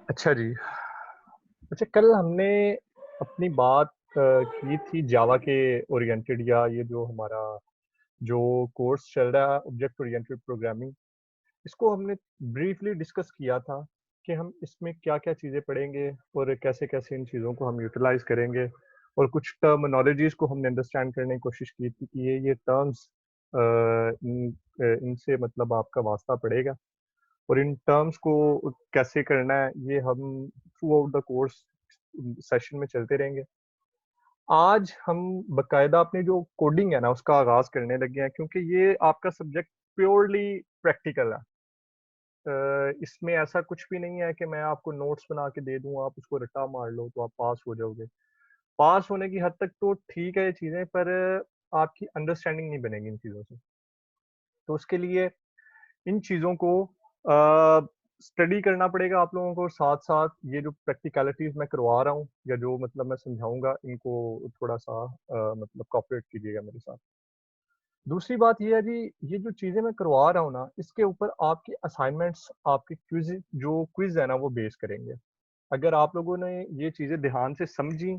अच्छा जी। अच्छा, कल हमने अपनी बात की थी जावा के ओरिएंटेड, या ये जो हमारा जो कोर्स चल रहा है ऑब्जेक्ट ओरिएंटेड प्रोग्रामिंग, इसको हमने ब्रीफली डिस्कस किया था कि हम इसमें क्या-क्या चीज़ें पढ़ेंगे और कैसे-कैसे इन चीज़ों को हम यूटिलाइज़ करेंगे। और कुछ टर्मिनोलॉजीज़ को हमने अंडरस्टैंड करने की कोशिश की थी कि ये टर्म्स इनसे मतलब आपका वास्ता पड़ेगा और इन टर्म्स को कैसे करना है, ये हम through out the course session में चलते रहेंगे। आज हम बाकायदा अपनी जो कोडिंग है ना, उसका आगाज़ करने लगे हैं, क्योंकि ये आपका सब्जेक्ट प्योरली प्रैक्टिकल है। इसमें ऐसा कुछ भी नहीं है कि मैं आपको नोट्स बना के दे दूँ, आप उसको रट्टा मार लो तो आप पास हो जाओगे। पास होने की हद तक तो ठीक है ये चीज़ें, पर आपकी अंडरस्टैंडिंग नहीं बनेगी इन चीज़ों से। तो उसके लिए इन चीज़ों को स्टडी करना पड़ेगा आप लोगों को, और साथ-साथ ये जो प्रैक्टिकैलिटीज़ मैं करवा रहा हूँ या जो मतलब मैं समझाऊँगा, इनको थोड़ा-सा मतलब कोऑपरेट कीजिएगा मेरे साथ। दूसरी बात ये है जी, ये जो चीज़ें मैं करवा रहा हूँ ना, इसके ऊपर आपकी असाइनमेंट्स, आपकी क्विज़ है ना, वो बेस करेंगे। अगर आप लोगों ने ये चीज़ें ध्यान से समझी,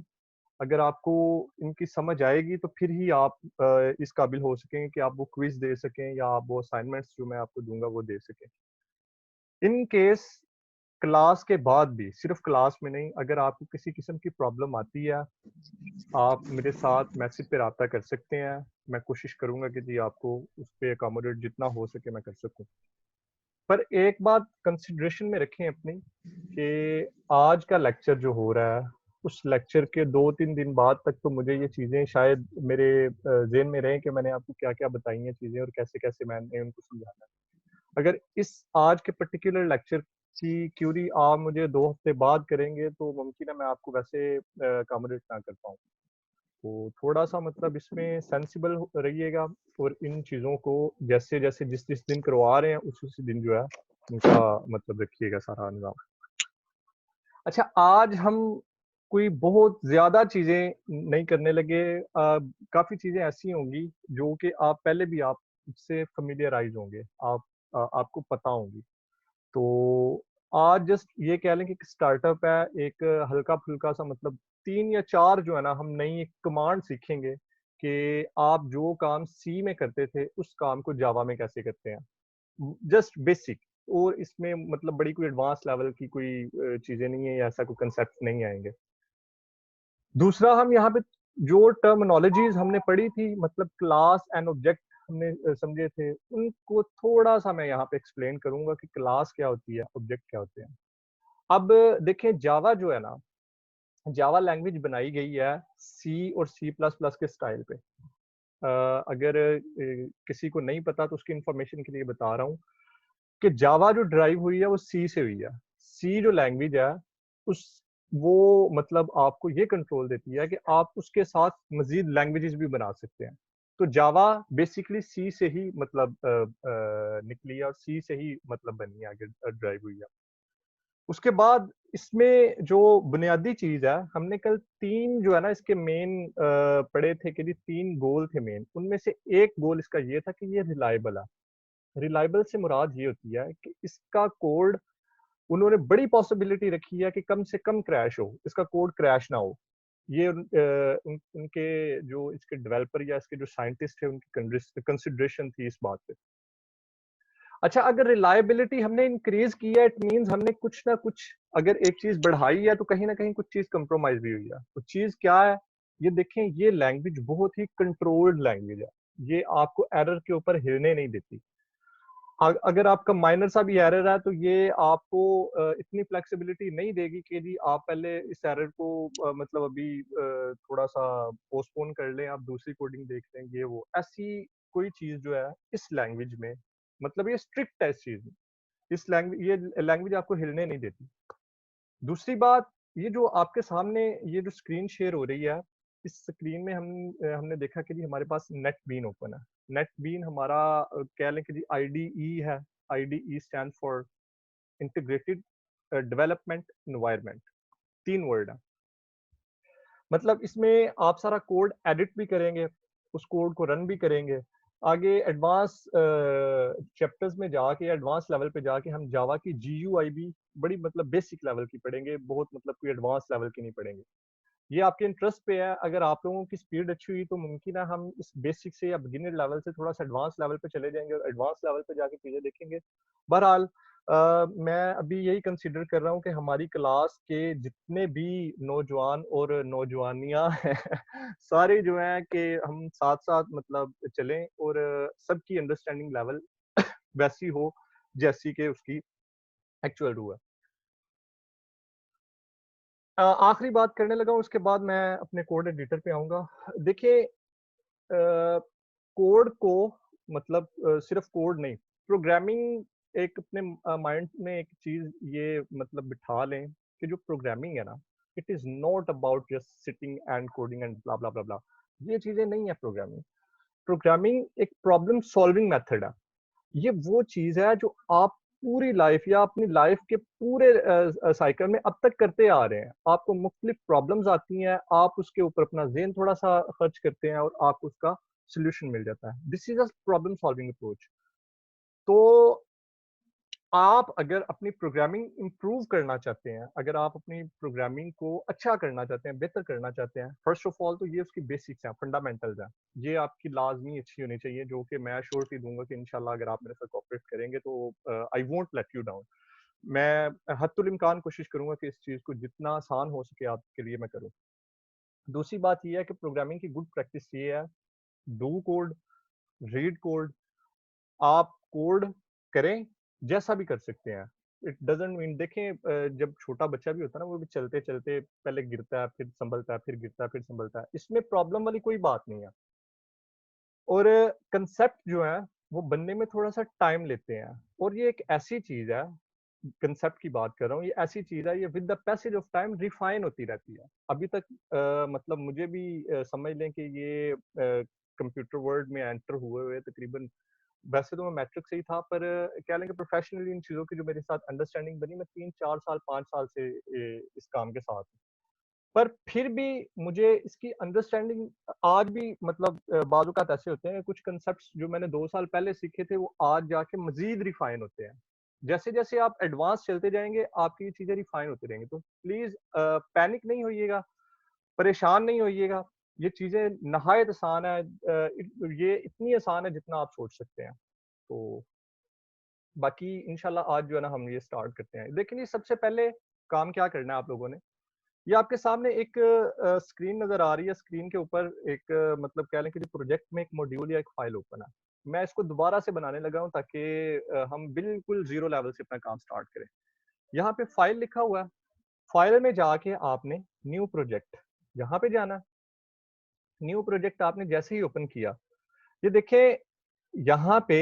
अगर आपको इनकी समझ आएगी, तो फिर ही आप इस काबिल हो सकेंगे कि आप वो क्विज़ दे सकें या आप वो असाइनमेंट्स जो मैं आपको दूँगा, वो दे सकें। इन केस क्लास के बाद भी, सिर्फ़ क्लास में नहीं, अगर आपको किसी किस्म की प्रॉब्लम आती है, आप मेरे साथ मैसेज पे राब्ता कर सकते हैं। मैं कोशिश करूँगा कि जी आपको उस पे अकोमोडेट जितना हो सके मैं कर सकूँ। पर एक बात कंसिडरेशन में रखें अपनी, कि आज का लेक्चर जो हो रहा है, उस लेक्चर के 2-3 दिन बाद तक तो मुझे ये चीज़ें शायद मेरे ज़हन में रहें कि मैंने आपको क्या-क्या बताई हैं चीज़ें और कैसे-कैसे मैंने उनको समझाना है। अगर इस आज के पर्टिकुलर लेक्चर की क्यूरी आप मुझे 2 हफ्ते बाद करेंगे, तो मुमकिन है मैं आपको वैसे अकोमोडेट ना कर पाऊँ। तो थोड़ा-सा मतलब इसमें सेंसिबल रहिएगा, और इन चीज़ों को जैसे-जैसे जिस-जिस दिन करवा रहे हैं, उसी-उसी दिन जो है, उनका मतलब रखिएगा सारा निज़ाम। अच्छा, आज हम कोई बहुत ज़्यादा चीज़ें नहीं करने लगे। काफ़ी चीज़ें ऐसी होंगी जो कि आप पहले भी आप इससे फ़ैमिलियराइज़ होंगे, आपको पता होंगी। तो आज जस्ट ये कह लें कि एक स्टार्टअप है, एक हल्का-फुल्का सा मतलब 3 या 4 जो है ना, हम नई एक कमांड सीखेंगे कि आप जो काम सी में करते थे, उस काम को जावा में कैसे करते हैं। जस्ट बेसिक, और इसमें मतलब बड़ी कोई एडवांस लेवल की कोई चीज़ें नहीं है, या ऐसा कोई कांसेप्ट नहीं आएँगे। दूसरा, हम यहाँ पे जो टर्मिनोलॉजीज़ हमने पढ़ी थी, मतलब क्लास एंड ऑब्जेक्ट हमने समझे थे, उनको थोड़ा-सा मैं यहाँ पे एक्सप्लेन करूँगा कि क्लास क्या होती है, ऑब्जेक्ट क्या होते हैं। अब देखिए, जावा जो है ना, जावा लैंग्वेज बनाई गई है सी और सी प्लस प्लस के स्टाइल पे। अगर किसी को नहीं पता, तो उसकी इन्फॉर्मेशन के लिए बता रहा हूँ कि जावा जो ड्राइव हुई है, वो सी से हुई है। सी जो लैंग्वेज है, उस वो मतलब आपको ये कंट्रोल देती है कि आप उसके साथ मज़ीद लैंग्वेजेज़ भी बना सकते हैं। तो जावा बेसिकली सी से ही मतलब निकली है, और सी से ही मतलब बनी है, आगे ड्राइव हुई है। उसके बाद इसमें जो बुनियादी चीज़ है, हमने कल 3 जो है ना इसके मेन पढ़े थे कि जी 3 गोल थे मेन। उनमें से एक गोल इसका ये था कि ये रिलायबल है। रिलायबल से मुराद ये होती है कि इसका कोड, उन्होंने बड़ी पॉसिबिलिटी रखी है कि कम से कम क्रैश हो, इसका कोड क्रैश ना हो। ये उनके जो इसके डेवलपर या इसके जो साइंटिस्ट थे, उनकी कंसिडरेशन थी इस बात पे। अच्छा, अगर रिलायबिलिटी हमने इंक्रीज़ की है, इट मीन्स हमने कुछ ना कुछ, अगर एक चीज़ बढ़ाई है, तो कहीं न कहीं कुछ चीज़ कंप्रोमाइज़ भी हुई है। तो चीज़ क्या है? ये देखें, ये लैंग्वेज बहुत ही कंट्रोल्ड लैंग्वेज है। ये आपको एरर के ऊपर हिलने नहीं देती। अगर आपका माइनर सा भी एरर है, तो ये आपको इतनी फ्लेक्सिबिलिटी नहीं देगी कि जी आप पहले इस एरर को मतलब अभी थोड़ा-सा पोस्टपोन कर लें, आप दूसरी कोडिंग देख लें, ये वो। ऐसी कोई चीज़ जो है इस लैंग्वेज में, मतलब ये स्ट्रिक्ट है इस चीज़ में। ये लैंग्वेज आपको हिलने नहीं देती। दूसरी बात, ये जो आपके सामने ये जो स्क्रीन शेयर हो रही है, इस स्क्रीन में हमने देखा कि जी हमारे पास नेटबीन ओपन है। नेटबीन हमारा कह लें कि जी आईडीई है। IDE stands for integrated development environment. 3 word है। मतलब इसमें आप सारा कोड एडिट भी करेंगे, उस कोड को रन भी करेंगे। आगे एडवांस चैप्टर्स में जाके एडवांस लेवल पे जाके हम जावा की GUI भी बड़ी मतलब बेसिक लेवल की पढ़ेंगे, बहुत मतलब कोई एडवांस लेवल की नहीं पढ़ेंगे। ये आपके इंटरेस्ट पे है, अगर आप लोगों की स्पीड अच्छी हुई तो मुमकिन है हम इस बेसिक से या बिगिनर लेवल से थोड़ा-सा एडवांस लेवल पे चले जाएँगे और एडवांस लेवल पे जाके चीज़ें देखेंगे। बहरहाल मैं अभी यही कंसीडर कर रहा हूँ कि हमारी क्लास के जितने भी नौजवान और नौजवानियाँ हैं सारे जो हैं कि हम साथ-साथ मतलब चलें और सबकी अंडरस्टैंडिंग लेवल वैसी हो जैसी कि उसकी एक्चुअल रूह है। आखिरी बात करने लगा हूँ उसके बाद मैं अपने कोड एडिटर पे आऊँगा। देखिए कोड को मतलब सिर्फ कोड नहीं, प्रोग्रामिंग एक अपने माइंड में एक चीज़ ये मतलब बिठा लें कि जो प्रोग्रामिंग है ना, it is not about just sitting and coding and blah, blah, blah, blah. ये चीज़ें नहीं है प्रोग्रामिंग। प्रोग्रामिंग एक प्रॉब्लम सॉल्विंग मेथड है। ये वो चीज़ है जो आप पूरी लाइफ़ या अपनी लाइफ़ के पूरे साइकिल में अब तक करते आ रहे हैं। आपको मुख्तलिफ प्रॉब्लम्स आती हैं, आप उसके ऊपर अपना ज़हन थोड़ा-सा खर्च करते हैं और आपको उसका सॉल्यूशन मिल जाता है। This is a problem solving approach. तो आप अगर अपनी प्रोग्रामिंग इम्प्रूव करना चाहते हैं, अगर आप अपनी प्रोग्रामिंग को अच्छा करना चाहते हैं, बेहतर करना चाहते हैं, फर्स्ट ऑफ ऑल तो ये उसकी बेसिक्स हैं, फंडामेंटल्स हैं। ये आपकी लाज़मी अच्छी होनी चाहिए, जो कि मैं एश्योरिटी दूँगा कि इंशाल्लाह अगर आप मेरे साथ कोऑपरेट करेंगे तो I won't let you down. मैं हद्दुल इम्कान कोशिश करूँगा कि इस चीज़ को जितना आसान हो सके आपके लिए मैं करूँ। दूसरी बात ये है कि प्रोग्रामिंग की गुड प्रैक्टिस ये है, डू कोड, रीड कोड, आप कोड करें, जैसा भी कर सकते हैं। इट डज़न्ट मीन देखें जब छोटा बच्चा भी होता है ना, वो भी चलते-चलते पहले गिरता है, फिर सँभलता है, फिर गिरता है, फिर सँभलता है। इसमें प्रॉब्लम वाली कोई बात नहीं है और कांसेप्ट जो है, वो बनने में थोड़ा-सा टाइम लेते हैं और ये एक ऐसी चीज़ है, कांसेप्ट की बात कर रहा हूँ, ये ऐसी चीज़ है, ये with the passage of time refine होती रहती है। अभी तक मतलब मुझे भी समझ लें कि ये कंप्यूटर वर्ल्ड में एंटर हुए हुए तकरीबन वैसे तो मैं मैट्रिक से ही था पर कह लें कि प्रोफ़ेशनली इन चीज़ों की जो मेरे साथ अंडरस्टैंडिंग बनी मैं 3-4 साल, 5 साल से इस काम के साथ हूँ। पर फिर भी मुझे इसकी अंडरस्टैंडिंग आज भी मतलब बाज़ औक़ात ऐसे होते हैं कुछ कांसेप्ट्स जो मैंने 2 साल पहले सीखे थे वो आज जाके मज़ीद रिफ़ाइन होते हैं। जैसे-जैसे आप एडवांस चलते जाएँगे आपकी ये चीज़ें रिफ़ाइन होती रहेंगी। तो प्लीज़ पैनिक नहीं होइएगा, परेशान नहीं होइएगा। ये चीज़ें नहायत आसान है ये इतनी आसान है जितना आप सोच सकते हैं। तो बाकी इंशाल्लाह आज जो है ना हम ये स्टार्ट करते हैं। लेकिन ये सबसे पहले काम क्या करना है आप लोगों ने, ये आपके सामने एक स्क्रीन नज़र आ रही है, स्क्रीन के ऊपर एक मतलब कह लें कि जो प्रोजेक्ट में एक मॉड्यूल या एक फ़ाइल ओपन है। मैं इसको दोबारा से बनाने लगा हूँ ताकि हम बिल्कुल ज़ीरो लेवल से अपना काम स्टार्ट करें। यहाँ पे फ़ाइल लिखा हुआ है, फ़ाइल में जाके आपने न्यू प्रोजेक्ट यहाँ पे जाना है। न्यू प्रोजेक्ट आपने जैसे ही ओपन किया, ये देखें यहाँ पे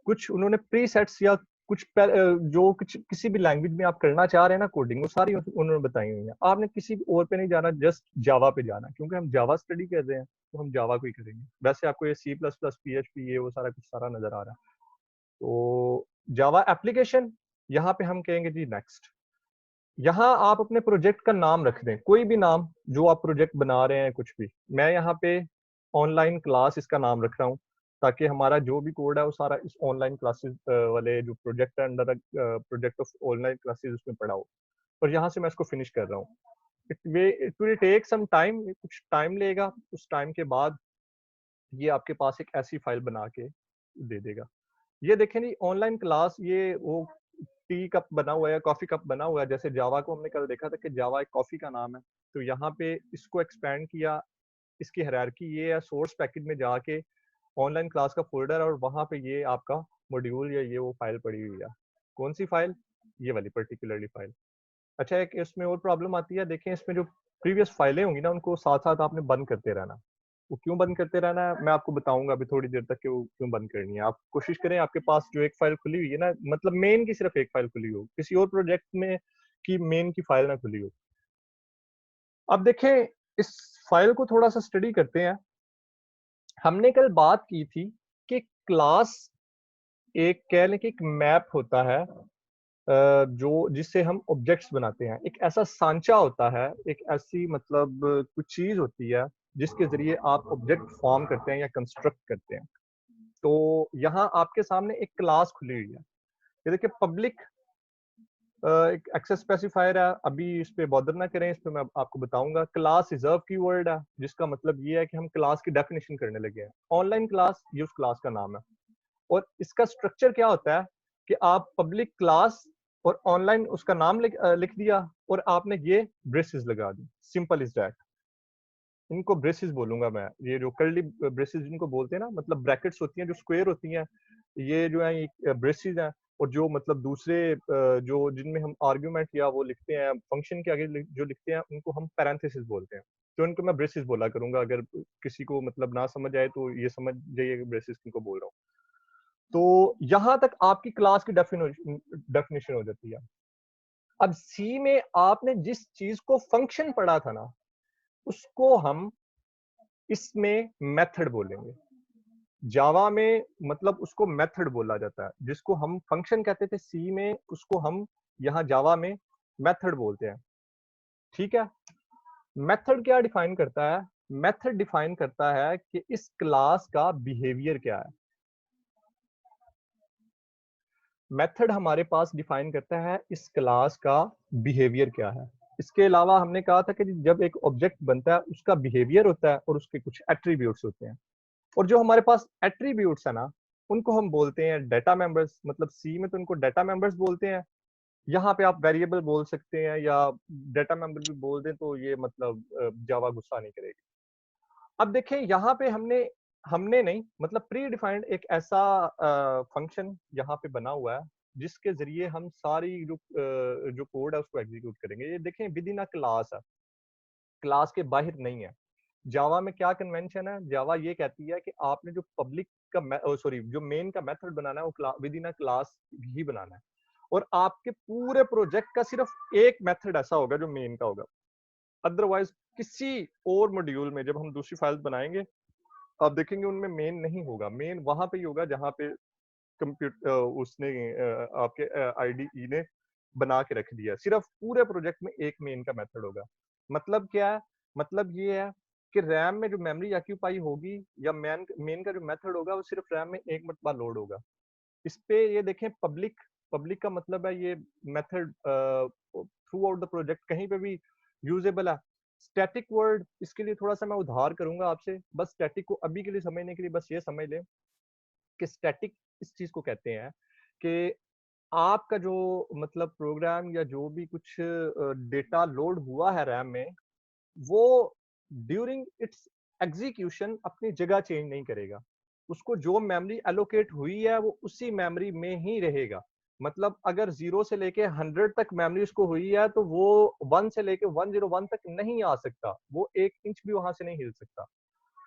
कुछ उन्होंने प्रीसेट्स या कुछ जो कुछ किसी भी लैंग्वेज में आप करना चाह रहे हैं ना कोडिंग, वो सारी उन्होंने बताई हुई हैं। आपने किसी और पे नहीं जाना, जस्ट जावा पे जाना है, क्योंकि हम जावा स्टडी कर रहे हैं, तो हम जावा को ही करेंगे। वैसे आपको ये सी प्लस प्लस, पीएचपी ये वो सारा कुछ सारा नज़र आ रहा है। तो जावा एप्लीकेशन, यहाँ पे हम कहेंगे जी नेक्स्ट। यहाँ आप अपने प्रोजेक्ट का नाम रख दें, कोई भी नाम जो आप प्रोजेक्ट बना रहे हैं कुछ भी। मैं यहाँ पे ऑनलाइन क्लास इसका नाम रख रहा हूँ, ताकि हमारा जो भी कोड है वो सारा इस ऑनलाइन क्लासेस वाले जो प्रोजेक्ट है under project of online classes उसमें पड़ा हो। और यहाँ से मैं इसको फिनिश कर रहा हूँ। It will take some time, कुछ टाइम लेगा, उस टाइम के बाद ये आपके पास एक ऐसी फाइल बना के दे देगा। ये देखें जी ऑनलाइन क्लास ये वो टी कप बना हुआ है या कॉफ़ी कप बना हुआ है, जैसे जावा को हमने कल देखा था कि जावा एक कॉफ़ी का नाम है। तो यहाँ पे इसको एक्सपैंड किया, इसकी हायरार्की ये है, सोर्स पैकेज में जाके ऑनलाइन क्लास का फ़ोल्डर है और वहाँ पे ये आपका मॉड्यूल या ये वो फ़ाइल पड़ी हुई है। कौन-सी फ़ाइल? ये वाली पर्टिकुलरली फ़ाइल। अच्छा एक इसमें और प्रॉब्लम आती है, देखें इसमें जो प्रीवियस फ़ाइलें होंगी ना, उनको साथ-साथ आपने बंद करते रहना। वो क्यों बंद करते रहना है, मैं आपको बताऊँगा अभी थोड़ी देर तक कि वो क्यों बंद करनी है। आप कोशिश करें आपके पास जो एक फ़ाइल खुली हुई है ना, मतलब मेन की सिर्फ़ एक फ़ाइल खुली हो, किसी और प्रोजेक्ट में की मेन की फ़ाइल ना खुली हो। अब देखें, इस फ़ाइल को थोड़ा-सा स्टडी करते हैं। हमने कल बात की थी कि क्लास एक कह लें कि एक मैप होता है जो जिससे हम ऑब्जेक्ट्स बनाते हैं। एक ऐसा सांचा होता है, एक ऐसी मतलब कुछ चीज़ होती है, जिसके ज़रिए आप ऑब्जेक्ट फ़ॉर्म करते हैं या कंस्ट्रक्ट करते हैं। तो यहाँ आपके सामने एक क्लास खुली हुई है। ये देखिए पब्लिक एक एक्सेस स्पेसिफायर है, अभी इस पे बॉदर ना करें, इस पे मैं आपको बताऊंगा। क्लास रिजर्व कीवर्ड है, जिसका मतलब ये है कि हम क्लास की डेफिनेशन करने लगे हैं। ऑनलाइन क्लास ये उस क्लास का नाम है, और इसका स्ट्रक्चर क्या होता है कि आप पब्लिक क्लास और ऑनलाइन उसका नाम लिख दिया और आपने ये ब्रेसेस लगा दी। Simple is that. इनको ब्रेसेस बोलूंगा मैं, ये जो कर्ली ब्रेसेस जिनको बोलते हैं ना, मतलब ब्रैकेट्स होती हैं जो स्क्वायर होती हैं, ये जो है ये ब्रेसेस हैं। और जो मतलब दूसरे जो जिनमें हम आर्ग्यूमेंट या वो लिखते हैं फंक्शन के आगे जो लिखते हैं, उनको हम पैरेंथेसिस बोलते हैं। तो इनको मैं ब्रेसेस बोला करूंगा, अगर किसी को मतलब ना समझ आए तो ये समझ जाइए ब्रेसेस किनको बोल रहा हूँ। तो यहां तक आपकी क्लास की डेफिनेशन हो जाती है। अब सी में आपने जिस चीज को फंक्शन पढ़ा था ना, उसको हम इसमें मेथड बोलेंगे। जावा में मतलब उसको मेथड बोला जाता है, जिसको हम फंक्शन कहते थे सी में, उसको हम यहाँ जावा में मेथड बोलते हैं। ठीक है। मेथड क्या डिफाइन करता है? मेथड डिफाइन करता है कि इस क्लास का बिहेवियर क्या है। मेथड हमारे पास डिफाइन करता है इस क्लास का बिहेवियर क्या है। इसके अलावा हमने कहा था कि जब एक ऑब्जेक्ट बनता है उसका बिहेवियर होता है और उसके कुछ एट्रीब्यूट्स होते हैं। और जो हमारे पास एट्रीब्यूट्स है ना, उनको हम बोलते हैं डाटा मेंबर्स। मतलब सी में तो उनको डाटा मेंबर्स बोलते हैं। यहाँ पे आप वेरिएबल बोल सकते हैं या डाटा मेंबर भी बोल दें, तो ये मतलब जावा गुस्सा नहीं करेगी। अब देखें यहाँ पे हमने हमने नहीं मतलब प्री डिफाइंड एक ऐसा फंक्शन यहाँ पे बना हुआ है, जिसके जरिए हम सारी जो कोड है उसको एग्जीक्यूट करेंगे। ये देखें विद इन अ क्लास है, क्लास के बाहर नहीं है। जावा में क्या कन्वेंशन है? जावा ये कहती है कि आपने जो पब्लिक का सॉरी जो मेन का मेथड बनाना है वो विद इन अ क्लास ही बनाना है। और आपके पूरे प्रोजेक्ट का सिर्फ एक मेथड ऐसा होगा जो मेन का होगा। अदरवाइज किसी और मॉड्यूल में जब हम दूसरी फाइल बनाएंगे, आप देखेंगे उनमें मेन नहीं होगा। मेन वहां पे ही होगा जहां पे कंप्यूटर उसने आपके आईडीई ने बना के रख दिया। सिर्फ पूरे प्रोजेक्ट में एक मेन का मेथड होगा। मतलब क्या है? मतलब ये है कि रैम में जो मेमोरी ऑक्यूपाई होगी या मेन मेन का जो मेथड होगा वो सिर्फ रैम में एक मरतबा लोड होगा। इस पे ये देखें पब्लिक, पब्लिक का मतलब है ये method through out the project कहीं पे भी यूजेबल है। स्टैटिक वर्ड, इसके लिए थोड़ा सा मैं उधार करूंगा आपसे, बस स्टैटिक को अभी के लिए समझने के लिए बस ये समझ लें कि स्टैटिक इस चीज को कहते हैं कि आपका जो मतलब प्रोग्राम या जो भी कुछ डेटा लोड हुआ है रैम में, वो ड्यूरिंग इट्स एग्जीक्यूशन अपनी जगह चेंज नहीं करेगा। उसको जो मेमोरी एलोकेट हुई है वो उसी मेमोरी में ही रहेगा। मतलब अगर 0 से लेके 100 तक मेमोरी उसको हुई है, तो वो 1 से लेके 101 तक नहीं आ सकता। वो 1 इंच भी वहां से नहीं हिल सकता।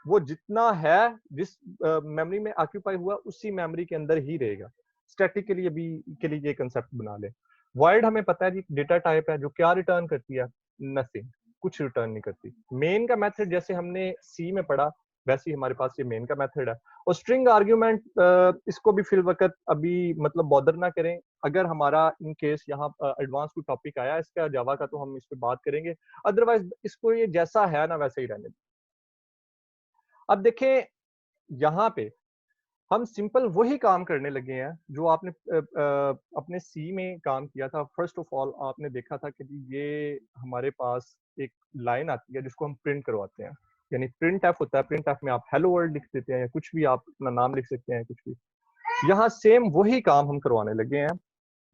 वो जितना है, जिस मेमोरी में ऑक्यूपाई हुआ उसी मेमोरी के अंदर ही रहेगा। स्टैटिक के लिए भी के लिए ये कंसेप्ट बना ले। वॉइड हमें पता है जी डेटा टाइप है जो क्या रिटर्न करती है? नथिंग, कुछ रिटर्न नहीं करती। मेन का मेथड जैसे हमने सी में पढ़ा, वैसे ही हमारे पास ये मेन का मेथड है। और स्ट्रिंग आर्ग्यूमेंट, इसको भी फिल वक्त अभी मतलब बॉदर ना करें। अगर हमारा इन केस यहाँ एडवांस कोई टॉपिक आया इसका जावा का, तो हम इस पर बात करेंगे। अदरवाइज इसको ये जैसा है ना वैसे ही रहने। अब देखें यहाँ पे हम सिंपल वही काम करने लगे हैं जो आपने अपने सी में काम किया था। फर्स्ट ऑफ ऑल आपने देखा था कि ये हमारे पास एक लाइन आती है जिसको हम प्रिंट करवाते हैं, यानी प्रिंट एफ होता है। प्रिंट एफ में आप हेलो वर्ल्ड लिख देते हैं या कुछ भी, आप अपना नाम लिख सकते हैं, कुछ भी। यहाँ सेम वही काम हम करवाने लगे हैं।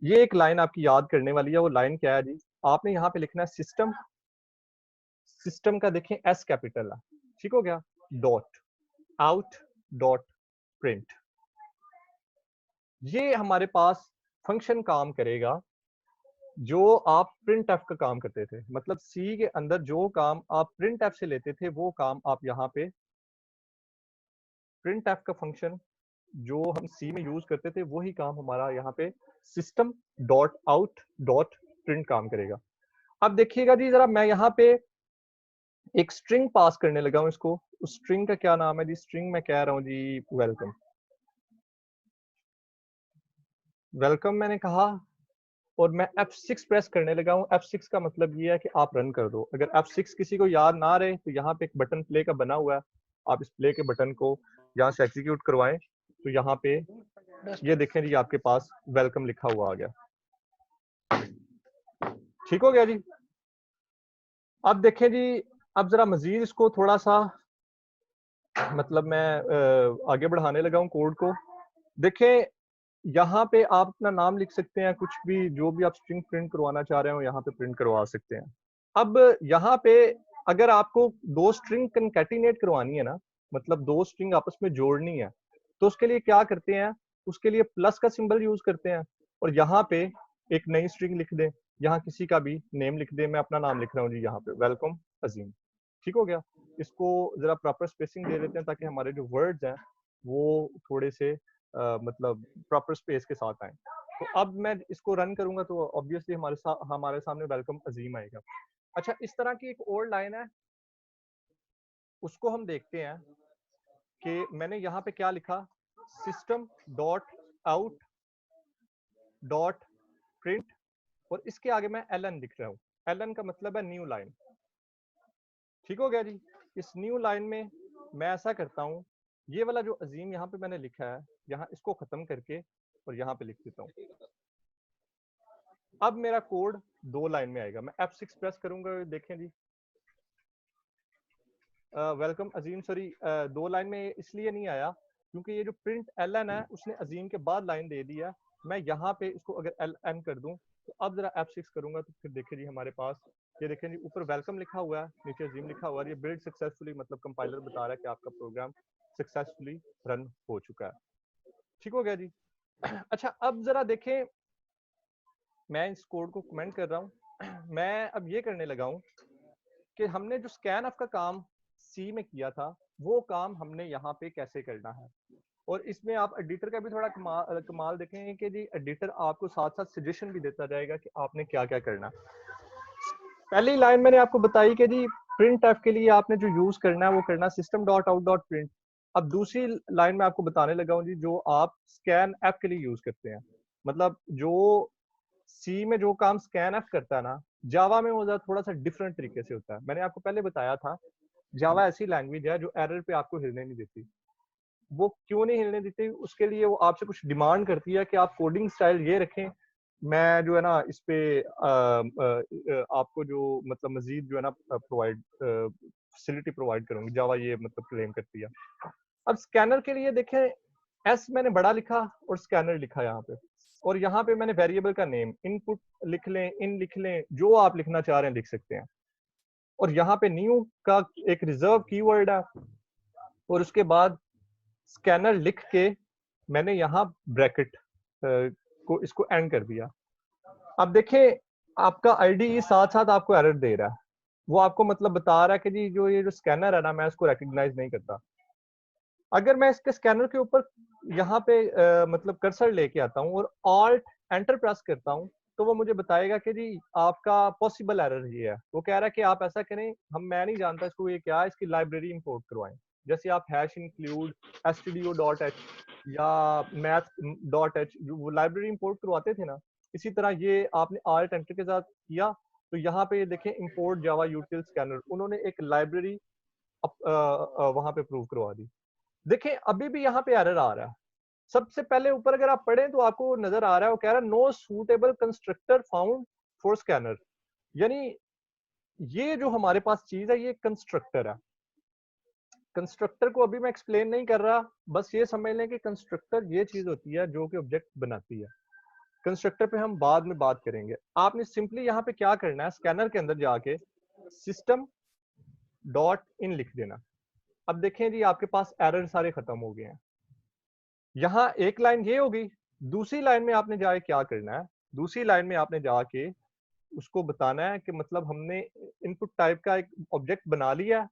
ये एक लाइन आपकी याद करने वाली है। वो लाइन क्या है जी? आपने यहाँ पे लिखना है सिस्टम। सिस्टम का देखें एस कैपिटल है, ठीक हो गया। Dot out dot print. ये हमारे पास फंक्शन काम करेगा जो आप प्रिंट एफ का काम करते थे। मतलब सी के अंदर जो काम आप प्रिंट एफ से लेते थे, वो काम आप यहाँ पे प्रिंट एफ का फंक्शन जो हम सी में यूज करते थे, वही काम हमारा यहाँ पे system dot out dot print काम करेगा। अब देखिएगा जी जरा, मैं यहाँ पे एक स्ट्रिंग पास करने लगा हूँ इसको। उस स्ट्रिंग का क्या नाम है जी? स्ट्रिंग मैं कह रहा हूँ जी वेलकम। वेलकम मैंने कहा और मैं F6 प्रेस करने लगा हूँ। F6 का मतलब ये है कि आप रन कर दो। अगर F6 किसी को याद ना रहे तो यहाँ पे एक बटन प्ले का बना हुआ है, आप इस प्ले के बटन को यहाँ से एग्जीक्यूट करवाएं तो यहाँ पे ये देखें जी, आपके पास वेलकम लिखा हुआ आ गया। ठीक हो गया जी। अब देखें जी, अब जरा मजीद इसको थोड़ा सा मतलब मैं आगे बढ़ाने लगा हूँ कोड को। देखें, यहाँ पे आप अपना नाम लिख सकते हैं, कुछ भी जो भी आप स्ट्रिंग प्रिंट करवाना चाह रहे हो यहाँ पे प्रिंट करवा सकते हैं। अब यहाँ पे अगर आपको दो स्ट्रिंग कंकैटिनेट करवानी है ना, मतलब दो स्ट्रिंग आपस में जोड़नी है, तो उसके लिए क्या करते हैं, उसके लिए प्लस का सिंबल यूज करते हैं और यहाँ पे एक नई स्ट्रिंग लिख दें, यहाँ किसी का भी नेम लिख दें। मैं अपना नाम लिख रहा हूँ जी यहाँ पे, वेलकम अजीम। ठीक हो गया। इसको जरा प्रॉपर स्पेसिंग दे देते हैं ताकि हमारे जो वर्ड्स हैं वो थोड़े से मतलब प्रॉपर स्पेस के साथ आए। तो अब मैं इसको रन करूंगा तो ऑब्वियसली हमारे सामने वेलकम अजीम आएगा। अच्छा, इस तरह की एक और लाइन है, उसको हम देखते हैं कि मैंने यहाँ पे क्या लिखा, system dot out dot print, और इसके आगे मैं एलन लिख रहा हूँ। एलन का मतलब है न्यू लाइन। ठीक हो गया जी। इस न्यू लाइन में मैं ऐसा करता हूँ, ये वाला जो अजीम यहाँ पे मैंने लिखा है, यहाँ इसको खत्म करके और यहाँ पे लिख देता हूँ। अब मेरा कोड दो लाइन में आएगा। मैं F6 प्रेस करूंगा, देखें जी, वेलकम अजीम, सॉरी दो लाइन में इसलिए नहीं आया क्योंकि ये जो प्रिंट एलन है उसने अजीम के बाद लाइन दे दिया। मैं यहाँ पे इसको अगर एल एन कर दूं तो अब जरा F6 करूंगा तो फिर देखिए जी हमारे पास ये देखें जी, ऊपर वेलकम लिखा हुआ है, नीचे अजीम लिखा हुआ है। ये बिल्ड सक्सेसफुली, मतलब कंपाइलर बता रहा है कि आपका प्रोग्राम सक्सेसफुली रन हो चुका है। ठीक हो गया जी। अच्छा, अब जरा देखें, मैं इस कोड को कमेंट कर रहा हूँ। मैं अब ये करने लगा हूँ कि हमने जो स्कैन ऑफ का काम सी में किया था वो काम हमने यहाँ पे कैसे करना है। और इसमें आप एडिटर का भी थोड़ा कमाल देखेंगे कि जी एडिटर आपको साथ साथ सजेशन भी देता जाएगा कि आपने क्या क्या करना। पहली लाइन मैंने आपको बताई कि जी प्रिंट एफ के लिए आपने जो यूज करना है वो करना system dot out dot print. अब दूसरी लाइन में आपको बताने लगा हूँ जी जो आप स्कैन एफ के लिए यूज करते हैं, मतलब जो सी में जो काम स्कैन एफ करता है ना, जावा में वो थोड़ा सा डिफरेंट तरीके से होता है। मैंने आपको पहले बताया था जावा ऐसी लैंग्वेज है जो एरर पे आपको हिलने नहीं देती। वो क्यों नहीं हिलने देती, उसके लिए वो आपसे कुछ डिमांड करती है कि आप कोडिंग स्टाइल ये रखें। मैं जो है ना इस पे आपको जो मतलब मजीद जो है ना प्रोवाइड फैसिलिटी प्रोवाइड करूंगी, जावा ये मतलब क्लेम करती है। अब स्कैनर के लिए देखें, एस मैंने बड़ा लिखा और स्कैनर लिखा यहाँ पे, और यहाँ पे मैंने वेरिएबल का नेम इनपुट लिख लें, इन लिख लें, जो आप लिखना चाह रहे हैं लिख सकते हैं। और यहाँ पे न्यू का एक रिजर्व कीवर्ड है, और उसके बाद स्कैनर लिख के मैंने यहाँ ब्रैकेट को इसको एंड कर दिया। अब देखें, आपका आईडी साथ साथ आपको एरर दे रहा है, वो आपको मतलब बता रहा है कि जी जो ये जो स्कैनर है ना, मैं इसको रिकॉग्नाइज नहीं करता। अगर मैं इसके स्कैनर के ऊपर यहाँ पे मतलब कर्सर लेके आता हूँ और ऑल्ट एंटर प्रेस करता हूँ, तो वो मुझे बताएगा कि जी आपका पॉसिबल एरर ये है। वो कह रहा है कि आप ऐसा करें, मैं नहीं जानता इसको ये क्या है, इसकी लाइब्रेरी इंपोर्ट करवाएं। जैसे आप हैश इंक्लूड stdio.h या math.h जो लाइब्रेरी इंपोर्ट करवाते थे ना, इसी तरह ये आपने ऑल्ट एंटर के साथ किया तो यहाँ पे ये देखें इंपोर्ट जावा यूटिल स्कैनर, उन्होंने एक लाइब्रेरी वहां पे प्रूव करवा दी। देखें अभी भी यहाँ पे एरर आ रहा है। सबसे पहले ऊपर अगर आप पढ़ें तो आपको नजर आ रहा है, वो कह रहा है no suitable constructor found for scanner. यानी ये जो हमारे पास चीज है ये कंस्ट्रक्टर है। कंस्ट्रक्टर को अभी मैं एक्सप्लेन नहीं कर रहा, बस ये समझ लें कि कंस्ट्रक्टर ये चीज होती है जो कि ऑब्जेक्ट बनाती है। कंस्ट्रक्टर पे हम बाद में बात करेंगे। आपने सिंपली यहाँ पे क्या करना है, स्कैनर के अंदर जाके सिस्टम डॉट इन लिख देना। अब देखें जी आपके पास एरर सारे खत्म हो गए हैं। यहाँ एक लाइन ये होगी, दूसरी लाइन में आपने जाके क्या करना है, दूसरी लाइन में आपने जाके उसको बताना है कि मतलब हमने इनपुट टाइप का एक ऑब्जेक्ट बना लिया,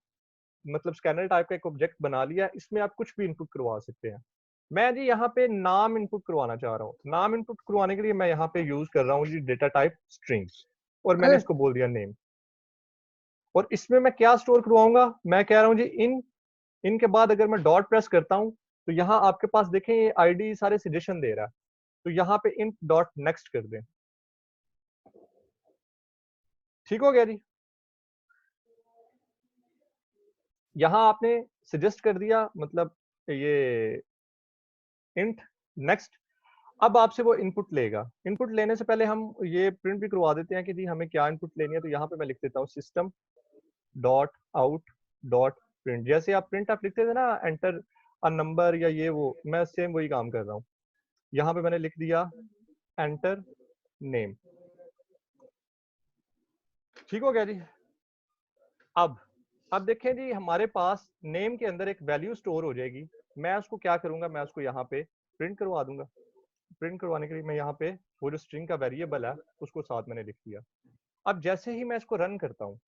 मतलब स्कैनर टाइप का एक ऑब्जेक्ट बना लिया, इसमें आप कुछ भी इनपुट करवा सकते हैं। मैं जी यहाँ पे नाम इनपुट करवाना चाह रहा हूँ। नाम इनपुट करवाने के लिए मैं यहाँ पे यूज कर रहा हूँ जी डेटा टाइप स्ट्रिंग्स, और मैंने इसको बोल दिया नेम। और इसमें मैं क्या स्टोर करवाऊंगा, मैं कह रहा हूँ जी इन। इन के बाद अगर मैं डॉट प्रेस करता हूँ तो यहाँ आपके पास देखें ये आईडी सारे सजेशन दे रहा है, तो यहाँ पे इन डॉट नेक्स्ट कर दें। ठीक हो गया जी। यहाँ आपने सजेस्ट कर दिया, मतलब ये इंट नेक्स्ट। अब आपसे वो इनपुट लेगा। इनपुट लेने से पहले हम ये प्रिंट भी करवा देते हैं कि जी हमें क्या इनपुट लेनी है। तो यहाँ पे मैं लिख देता हूँ system dot out dot print. जैसे आप प्रिंट आप लिखते थे ना एंटर अ नंबर या ये वो, मैं सेम वही काम कर रहा हूँ। यहाँ पे मैंने लिख दिया एंटर नेम। ठीक हो गया जी। अब देखें जी हमारे पास नेम के अंदर एक वैल्यू स्टोर हो जाएगी। मैं उसको क्या करूंगा, मैं उसको यहाँ पे प्रिंट करवा दूंगा। प्रिंट करवाने के लिए मैं यहाँ पे वो जो स्ट्रिंग का वेरिएबल है उसको साथ मैंने लिख दिया। अब जैसे ही मैं इसको रन करता हूँ,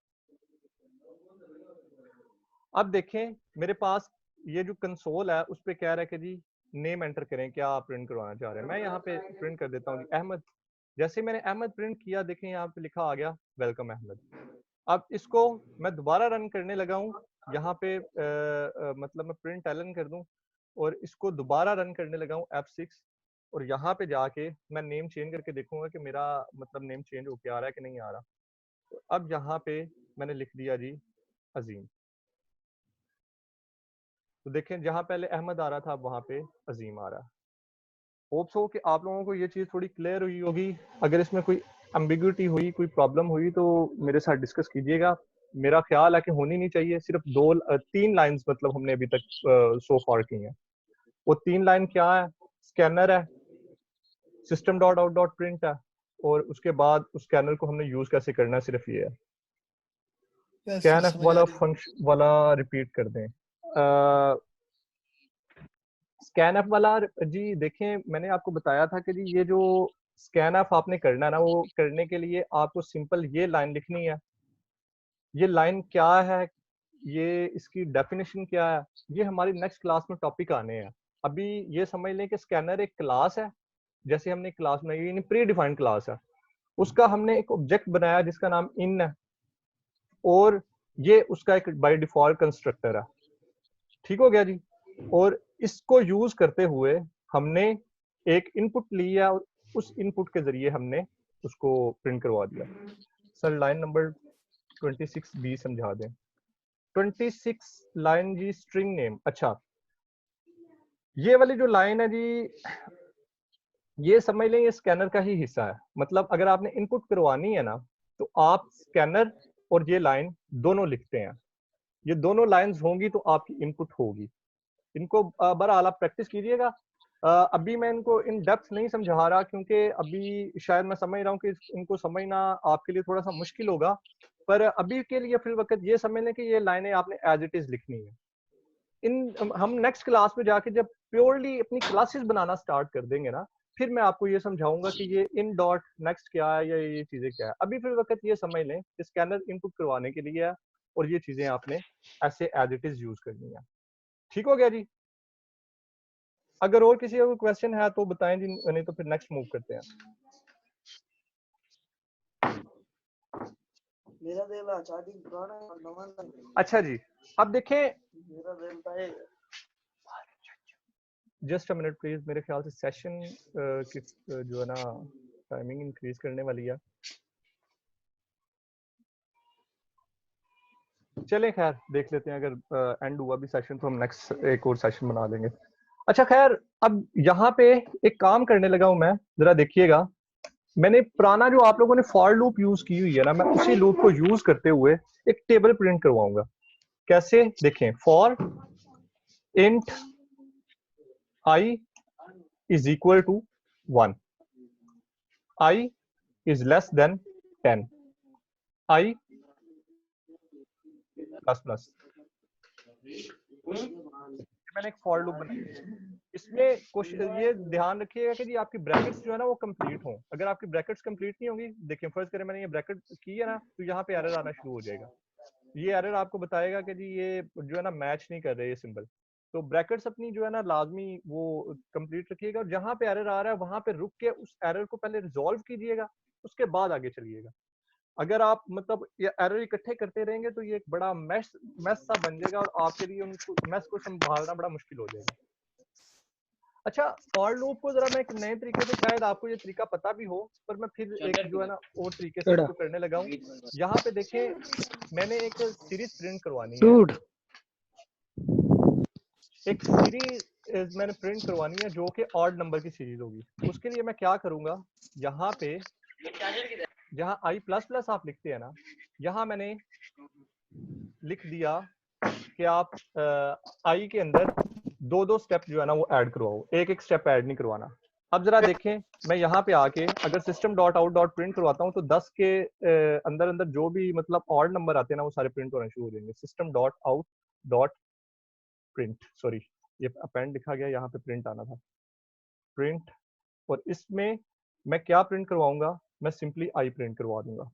अब देखें मेरे पास ये जो कंसोल है उस पे कह रहा है कि जी नेम एंटर करें, क्या आप प्रिंट करवाना चाह रहे हैं। मैं यहाँ पे प्रिंट कर देता हूँ जी अहमद। जैसे मैंने अहमद प्रिंट किया, देखें यहाँ पे लिखा आ गया वेलकम अहमद। अब इसको मैं दोबारा रन करने लगा हूँ। यहाँ पे मतलब मैं प्रिंट एलन कर दूं और इसको दोबारा रन करने लगा हूँ F6। और यहाँ पे जाके मैं नेम चेंज करके देखूंगा कि मेरा मतलब नेम चेंज होके आ रहा है कि नहीं आ रहा। तो अब यहाँ पे मैंने लिख दिया जी अजीम। तो देखें जहाँ पहले अहमद आ रहा था वहां पे अजीम आ रहा है। होप्स हो कि आप लोगों को ये चीज़ थोड़ी क्लियर हुई होगी। अगर इसमें कोई एम्बिग्युइटी हुई, कोई प्रॉब्लम हुई तो मेरे साथ डिस्कस कीजिएगा। मेरा ख्याल है कि होनी नहीं चाहिए। सिर्फ 3 लाइंस मतलब हमने अभी तक सो फार की हैं। वो 3 लाइन क्या है, स्कैनर है, system dot out dot print है, और उसके बाद उस स्कैनर को हमने यूज कैसे करना है, सिर्फ ये है। स्कैन एफ वाला फंक्शन वाला रिपीट कर दें। स्कैन एफ वाला जी देखें मैंने आपको बताया था कि जी ये जो स्कैन एफ आपने करना है ना, वो करने के लिए आपको सिंपल ये लाइन लिखनी है। ये लाइन क्या है, ये इसकी डेफिनेशन क्या है, ये हमारी नेक्स्ट क्लास में टॉपिक आने हैं। अभी ये समझ लें कि स्कैनर एक क्लास है। जैसे हमने क्लास बनाई, प्री डिफाइंड क्लास है, उसका हमने एक ऑब्जेक्ट बनाया जिसका नाम इन है, और ये उसका एक बाय डिफॉल्ट कंस्ट्रक्टर है। ठीक हो गया जी। और इसको यूज करते हुए हमने एक इनपुट लिया और उस इनपुट के जरिए हमने उसको प्रिंट करवा दिया। सर लाइन नंबर 26B समझा दें। 26 लाइन जी स्ट्रिंग नेम। अच्छा, ये वाली जो लाइन है जी, ये समझ लें ये स्कैनर का ही हिस्सा है। मतलब अगर आपने इनपुट करवानी है ना, तो आप स्कैनर और ये लाइन दोनों लिखते हैं। ये दोनों लाइंस होंगी तो आपकी इनपुट होगी। इनको बहरहाल आप प्रैक्टिस कीजिएगा। अभी मैं इनको इन डेप्थ नहीं समझा रहा क्योंकि अभी शायद मैं समझ रहा हूँ कि इनको समझना आपके लिए थोड़ा सा मुश्किल होगा। पर अभी के लिए फिर वक्त ये समझ लें कि ये लाइनें आपने एज इट इज लिखनी है। हम नेक्स्ट क्लास में जाके जब प्योरली अपनी क्लासेस बनाना स्टार्ट कर देंगे ना, फिर मैं आपको ये समझाऊंगा कि ये इन डॉट नेक्स्ट क्या है या ये चीजें क्या है। अभी फिर वक्त ये समझ लें कि स्कैनर इनपुट करवाने के लिए है और ये चीजें आपने ऐसे एज इट इज यूज करनी है। ठीक हो गया जी। अगर और किसी का कोई क्वेश्चन है तो बताएं जी, नहीं तो फिर नेक्स्ट मूव करते हैं। मेरा देला चार्जिंग पुराना और नवा। अच्छा जी, अब देखें मेरा देलता है। Just a minute please. मेरे ख्याल से सेशन की जो है ना टाइमिंग इंक्रीज करने वाली है। चलें खैर देख लेते हैं, अगर एंड हुआ भी सेशन तो हम नेक्स्ट एक और सेशन बना लेंगे। अच्छा खैर, अब यहाँ पे एक काम करने लगा हूं मैं, जरा देखिएगा। मैंने पुराना जो आप लोगों ने फॉर लूप यूज की हुई है ना, मैं उसी लूप को यूज करते हुए एक टेबल प्रिंट करवाऊंगा। कैसे देखें, for int i is equal to 1, i is less than 10, i plus plus. मैंने एक फॉर लूप बनाई है। इसमें क्वेश्चन ये ध्यान रखिएगा कि जी आपकी ब्रैकेट्स जो है ना वो कंप्लीट हों। अगर आपकी ब्रैकेट्स कंप्लीट नहीं होंगी, देखिए फर्स्ट करें मैंने ये ब्रैकेट की है ना, तो यहाँ पे एरर आना शुरू हो जाएगा। ये एरर आपको बताएगा कि जी ये जो है ना मैच नहीं कर रहे ये सिंबल। तो ब्रैकेट्स अपनी जो है ना लाजमी वो कंप्लीट रखिएगा, और जहाँ पे एरर आ रहा है वहां पे रुक के उस एरर को पहले रिजॉल्व कीजिएगा, उसके बाद आगे चलिएगा। अगर आप मतलब ये एरर इकट्ठे करते रहेंगे तो ये एक बड़ा मैस सा बन जाएगा और आपके लिए उनको मैस को संभालना बड़ा मुश्किल हो जाएगा। अच्छा, फॉर लूप को जरा मैं एक नए तरीके से, शायद आपको ये तरीका पता भी हो, पर मैं फिर एक जो है ना और तरीके से इसको करने लगा हूँ। यहाँ पे देखें मैंने एक सीरीज प्रिंट करवानी है। एक सीरीज मैंने प्रिंट करवानी है जो कि ऑड नंबर की सीरीज होगी। उसके लिए मैं क्या करूंगा, यहाँ पे जहाँ आई प्लस प्लस आप लिखते हैं ना, यहाँ मैंने लिख दिया कि आप आई के अंदर दो दो स्टेप जो है ना वो ऐड करवाओ, एक एक स्टेप ऐड नहीं करवाना। अब जरा देखें, मैं यहाँ पे आके अगर system dot out dot print करवाता हूँ तो 10 के अंदर अंदर जो भी मतलब ऑड नंबर आते हैं ना वो सारे प्रिंट होना शुरू हो जाएंगे। System dot out dot print, sorry ये अपेंड लिखा गया, यहाँ पे प्रिंट आना था, प्रिंट। और इसमें मैं क्या प्रिंट करवाऊंगा, मैं सिंपली आई प्रिंट करवा दूंगा।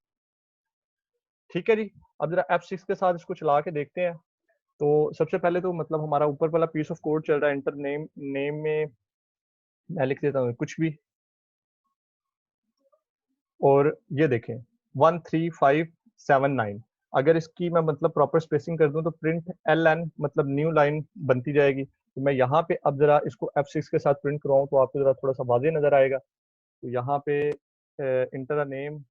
ठीक है जी। अब जरा F6 के साथ इसको चला के देखते हैं। तो सबसे पहले तो मतलब हमारा ऊपर वाला पीस ऑफ कोड चल रहा है, इंटर नेम, नेम में मैं लिख देता हूँ कुछ भी, और ये देखें 13579। अगर इसकी मैं मतलब प्रॉपर स्पेसिंग कर दूं तो प्रिंट LN मतलब न्यू लाइन बनती जाएगी। तो मैं यहाँ पे अब जरा इसको F6 के साथ प्रिंट करवाऊँ तो आपको जरा थोड़ा सा वाज़ेह नजर आएगा। तो यहाँ पे इंटर नेम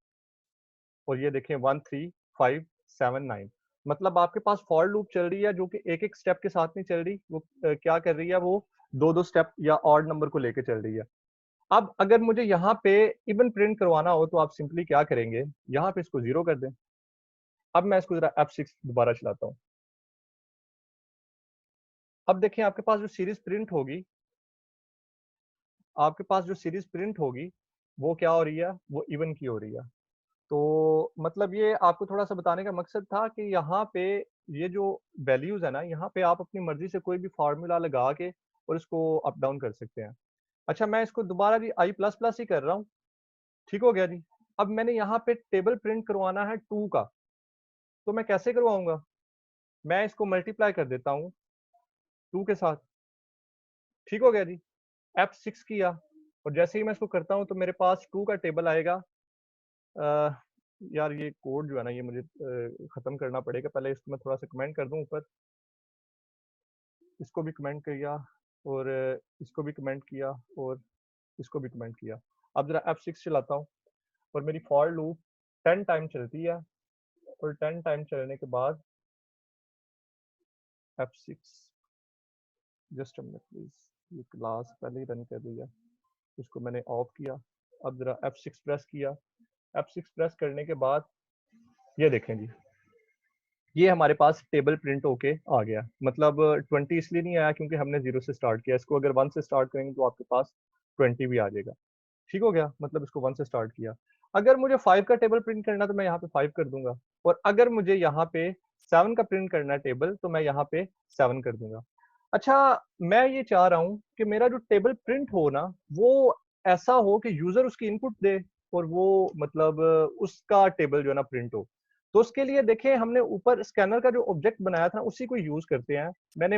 और ये देखें 13579, मतलब आपके पास फॉर लूप चल रही है जो कि एक एक स्टेप के साथ नहीं चल रही, वो क्या कर रही है, वो दो दो स्टेप या ऑड नंबर को लेके चल रही है। अब अगर मुझे यहाँ पे इवन प्रिंट करवाना हो तो आप सिंपली क्या करेंगे, यहाँ पे इसको 0 कर दें। अब मैं इसको जरा F6 दोबारा चलाता हूँ। अब देखें आपके पास जो सीरीज प्रिंट होगी, आपके पास जो सीरीज प्रिंट होगी वो क्या हो रही है, वो इवन की हो रही है। तो मतलब ये आपको थोड़ा सा बताने का मकसद था कि यहाँ पे ये जो वैल्यूज है ना, यहाँ पे आप अपनी मर्जी से कोई भी फार्मूला लगा के और इसको अप डाउन कर सकते हैं। अच्छा, मैं इसको दोबारा भी आई प्लस प्लस ही कर रहा हूँ। ठीक हो गया जी। अब मैंने यहाँ पे टेबल प्रिंट करवाना है 2 का, तो मैं कैसे करवाऊंगा, मैं इसको मल्टीप्लाई कर देता हूँ 2 के साथ। ठीक हो गया जी। F6 किया और जैसे ही मैं इसको करता हूँ तो मेरे पास 2 का टेबल आएगा। यार ये कोड जो है ना ये मुझे खत्म करना पड़ेगा, पहले इसको मैं थोड़ा सा कमेंट कर दूं ऊपर, इसको भी कमेंट किया और इसको भी कमेंट किया और इसको भी कमेंट किया। अब जरा F6 चलाता हूँ और मेरी फॉर लूप 10 टाइम चलती है और 10 टाइम चलने के बाद F6, just a minute please, ये क्लास पहले ही रन कर रही है, इसको मैंने ऑफ किया। अब जरा F6 प्रेस किया, F6 प्रेस करने के बाद ये देखें जी, ये हमारे पास टेबल प्रिंट होके आ गया। मतलब 20 इसलिए नहीं आया क्योंकि हमने 0 से स्टार्ट किया, इसको अगर 1 से स्टार्ट करेंगे तो आपके पास 20 भी आ जाएगा। ठीक हो गया, मतलब इसको 1 से स्टार्ट किया। अगर मुझे 5 का टेबल प्रिंट करना तो मैं यहाँ पे 5 कर दूंगा, और अगर मुझे यहाँ पे 7 का प्रिंट करना है टेबल तो मैं यहाँ पे 7 कर दूंगा। अच्छा, मैं ये चाह रहा हूँ कि मेरा जो टेबल प्रिंट हो ना वो ऐसा हो कि यूजर उसकी इनपुट दे और वो मतलब उसका टेबल जो है ना प्रिंट हो। तो उसके लिए देखें हमने ऊपर स्कैनर का जो ऑब्जेक्ट बनाया था उसी को यूज करते हैं। मैंने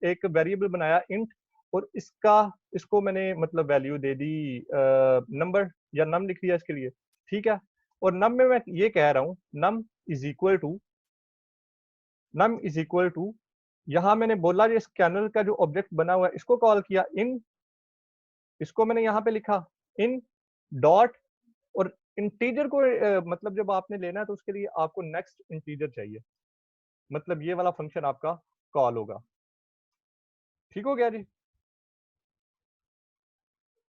एक वेरिएबल बनाया इंट और इसको मैंने मतलब वैल्यू दे दी नंबर या नम लिख दिया इसके लिए। ठीक है, और नम में मैं ये कह रहा हूँ नम इज इक्वल टू, यहां मैंने बोला ये स्कैनर का जो ऑब्जेक्ट बना हुआ है इसको कॉल किया इन, इसको मैंने यहाँ पे लिखा इन डॉट, और इंटीजर को मतलब जब आपने लेना है तो उसके लिए आपको नेक्स्ट इंटीजर चाहिए, मतलब ये वाला फंक्शन आपका कॉल होगा। ठीक हो गया जी।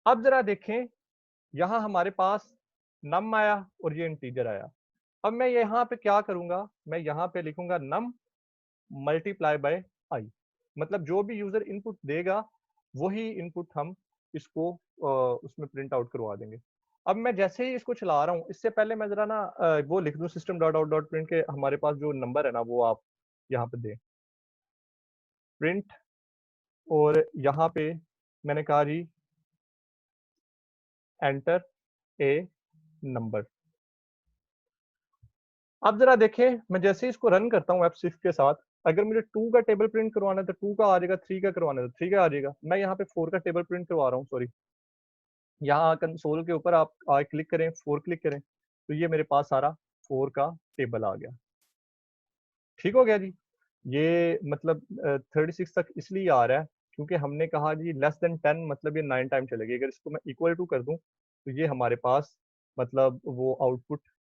अब जरा देखें, यहां हमारे पास नम आया और ये इंटीजर आया। अब मैं यहाँ पे क्या करूंगा, मैं यहाँ पे लिखूंगा नम मल्टीप्लाई बाय आई, मतलब जो भी यूजर इनपुट देगा वही इनपुट हम इसको उसमें प्रिंट आउट करवा देंगे। अब मैं जैसे ही इसको चला रहा हूँ इससे पहले मैं जरा ना वो लिख दूं system dot out dot print के हमारे पास जो नंबर है ना वो आप यहाँ पे दें प्रिंट, और यहाँ पे मैंने कहा जी एंटर ए नंबर। अब जरा देखें, मैं जैसे ही इसको रन करता हूँ F6 के साथ, अगर मुझे 2 का टेबल प्रिंट करवाना है तो 2 का आ जाएगा, 3 का करवाना है तो 3 का आ जाएगा। मैं यहाँ पे 4 का टेबल प्रिंट करवा रहा हूँ, सॉरी, यहाँ कंसोल के ऊपर आप क्लिक करें, 4 क्लिक करें तो ये मेरे पास सारा 4 का टेबल आ गया। ठीक हो गया जी। ये मतलब 36 तक इसलिए आ रहा है क्योंकि हमने कहा जी लेस देन 10 मतलब ये 9 टाइम चलेगी। अगर इसको मैं इक्वल टू कर दूं तो ये हमारे पास मतलब वो आउटपुट